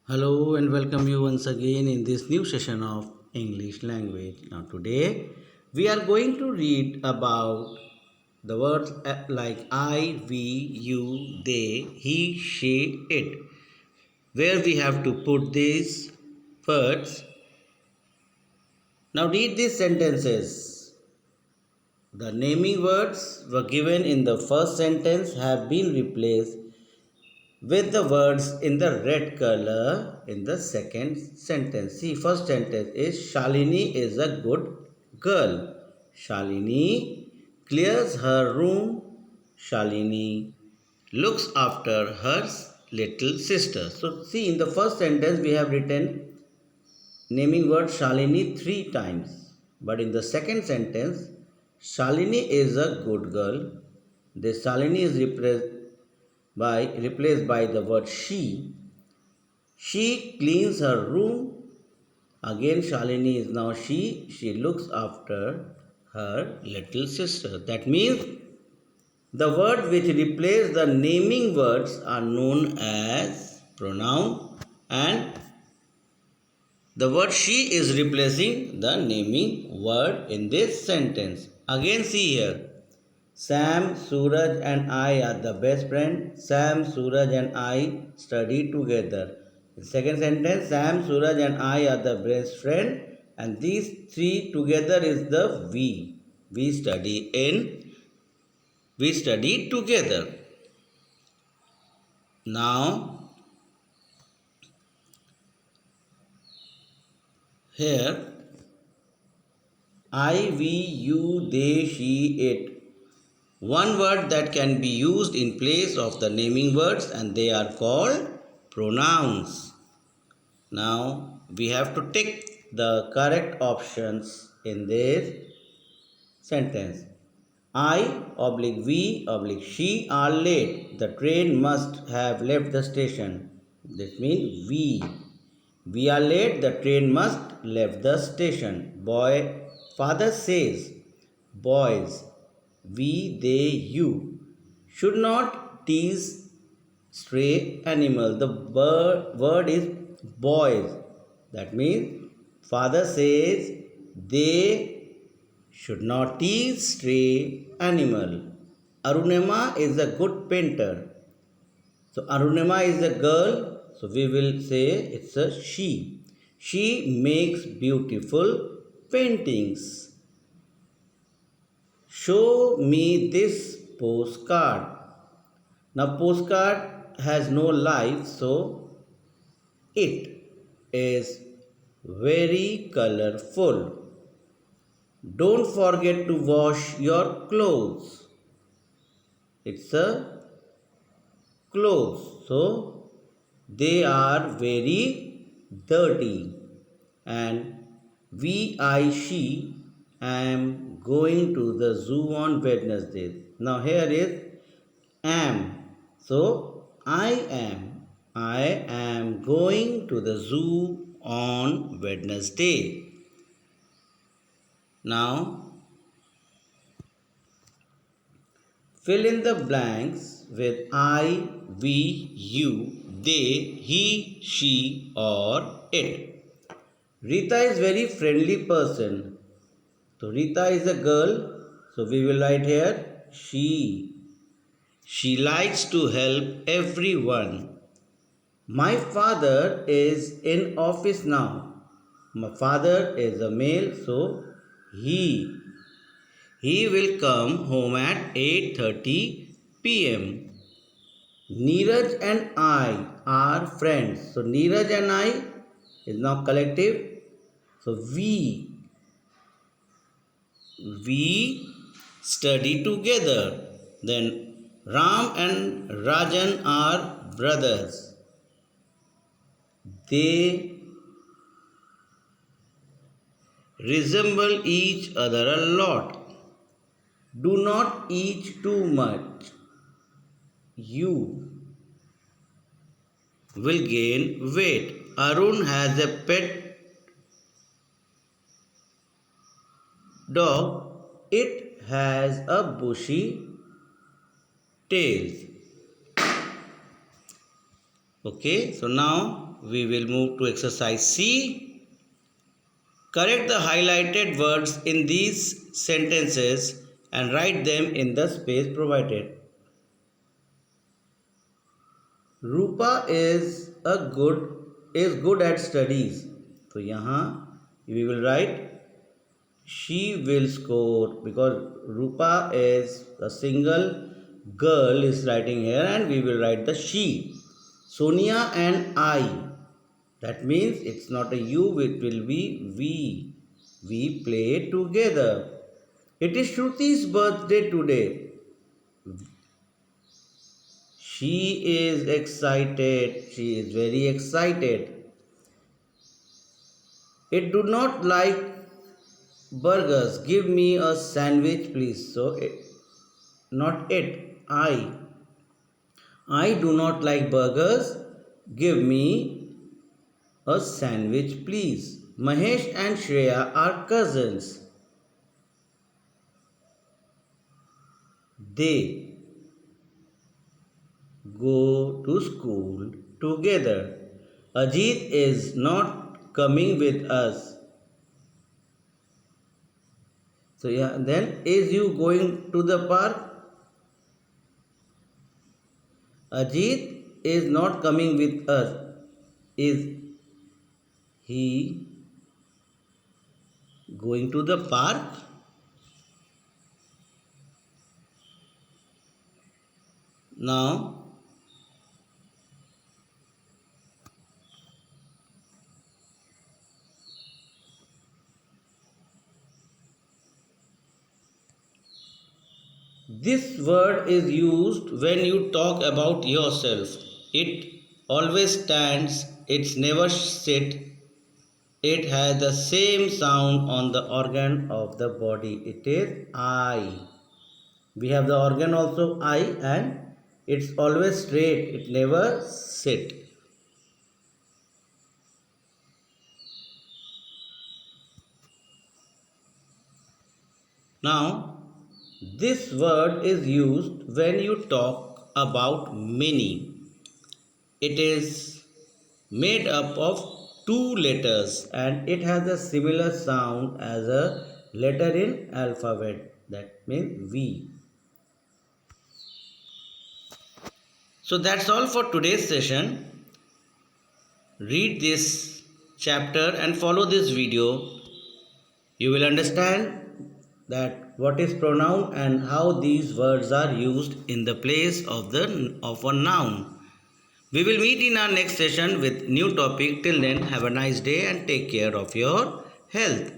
Hello and welcome you once again in this new session of English language. Now today we are going to read about the words like I, we, you, they, he, she, it. Where we have to put these words. Now read these sentences. The naming words were given in the first sentence have been replaced with the words in the red color in the second sentence. See, first sentence is Shalini is a good girl. Shalini clears her room. Shalini looks after her little sister. So, see, in the first sentence we have written naming word Shalini three times. But in the second sentence, Shalini is a good girl. This Shalini is replaced by the word she. She cleans her room. Again, Shalini is now she. She looks after her little sister. That means the word which replace the naming words are known as pronoun, and the word she is replacing the naming word in this sentence. Again, see here. Sam, Suraj and I are the best friends. Sam, Suraj and I study together. The second sentence, Sam, Suraj and I are the best friend, and these three together is the we. We study together. Now here I, we, you, they, she, it. One word that can be used in place of the naming words, and they are called pronouns. Now we have to tick the correct options in this sentence. I oblique we oblique she are late. The train must have left the station. This means we. We are late. The train must left the station. Boy. Father says, boys, we, they, you should not tease stray animal. The word is boys. That means father says they should not tease stray animal. Arunema is a good painter. So Arunema is a girl. So we will say it's a she. She makes beautiful paintings. Show me this postcard. Now postcard has no life, so it is very colorful. Don't forget to wash your clothes. It's a clothes, so they are very dirty. And she am going to the zoo on Wednesday. Now here is am. So I am going to the zoo on Wednesday. Now fill in the blanks with I, we, you, they, he, she or it. Rita is very friendly person. So Rita is a girl. So we will write here she. She likes to help everyone. My father is in office now. My father is a male, so he. He will come home at 8:30 p.m. Neeraj and I are friends. So Neeraj and I is now collective. So we study together. Then Ram and Rajan are brothers. They resemble each other a lot. Do not eat too much. You will gain weight. Arun has a pet dog. It has a bushy tail. Okay, so now we will move to exercise C. Correct the highlighted words in these sentences and write them in the space provided. Rupa is good at studies. So यहाँ we will write she will score, because Rupa is a single girl is writing here, and we will write the she. Sonia and I. That means it's not a you, it will be we. We play together. It is Shruti's birthday today. She is excited. She is very excited. It do not like burgers. Give me a sandwich, please. So, not it. I do not like burgers. Give me a sandwich, please. Mahesh and Shreya are cousins. They go to school together. Ajit is not coming with us. So yeah, then is you going to the park? Ajit is not coming with us. Is he going to the park? Now, this word is used when you talk about yourself. It always stands, it's never sit. It has the same sound on the organ of the body. It is I. We have the organ also I, and it's always straight. It never sit. Now, this word is used when you talk about many. It is made up of two letters and it has a similar sound as a letter in alphabet. That means V. So that's all for today's session. Read this chapter and follow this video. You will understand that what is pronoun and how these words are used in the place of a noun. We will meet in our next session with new topic. Till then, have a nice day and take care of your health.